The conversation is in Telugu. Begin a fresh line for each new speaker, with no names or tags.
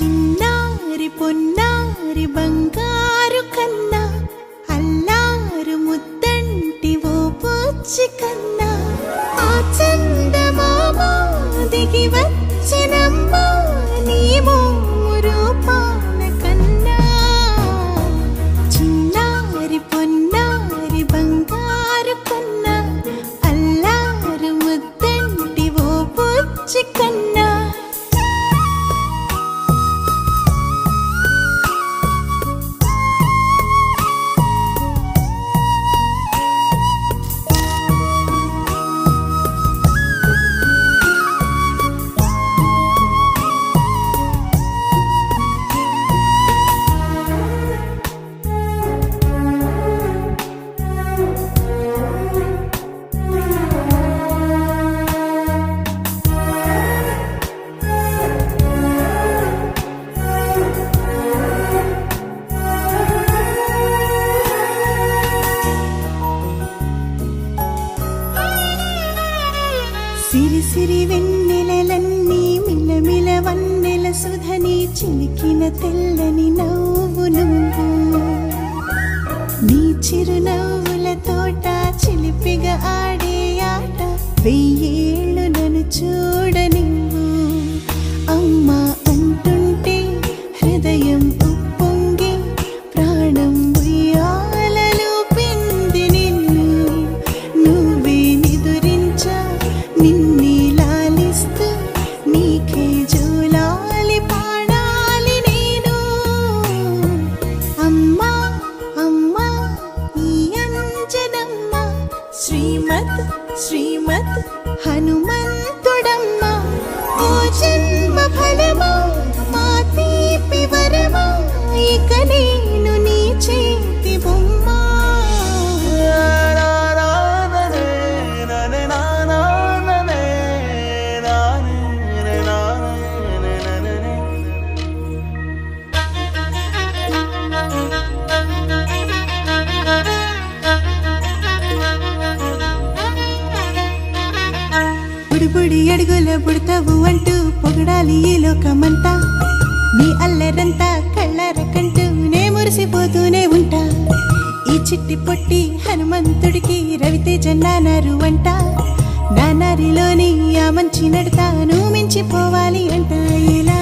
చిన్నారి పొన్నారి బంగారు కన్నా అల్లారు ముద్దంటి ఓ బుజ్జి కన్నా ఆ చందమామ దిగి వచ్చినమ్మా నీ రూపాన కన్నా చిన్నారి పొన్నారి బంగారు కన్నా అల్లారు ముద్దంటి ఓ బుజ్జి కన్నా సిరి సిరి వెన్నెలలన్నీ మిలమిల వన్నెల సుధని చిలికిన తెల్లని నవ్వు నువ్వు నీ చిరునవ్వుల తోట చిలిపిగా ఆడే ఆట వెయ్యేళ్ళు నన్ను చూడనివ్వు అమ్మా అంటుంటే హృదయం ఉప్పొంగి ప్రాణం ఉయ్యాలలో పిండి నిన్ను నువ్వే నిదురించా నిన్నే లాలిస్తూ నీకే జోలాలి పాడాలి నేను అమ్మా అమ్మా ఈ అంజనమ్మ శ్రీమత్ శ్రీమత్ హనుమంతుడమ్మ ఓ జన్మ ఫలమా మా తీపి వరమా ఇక నేను నీ చేతి బొమ్మ బుడిబుడి అడుగుల బుడతావు అంటూ పొగడాలి ఈ లోకమంతా నీ అల్లరంతా కళ్ళారకంటూ నే మురిసిపోతూనే ఉంటా ఈ చిట్టి పొట్టి హనుమంతుడికి రవితేజ నానారు అంట నానారిలోని ఆ మంచి నడతాను మించిపోవాలి అంట ఇలా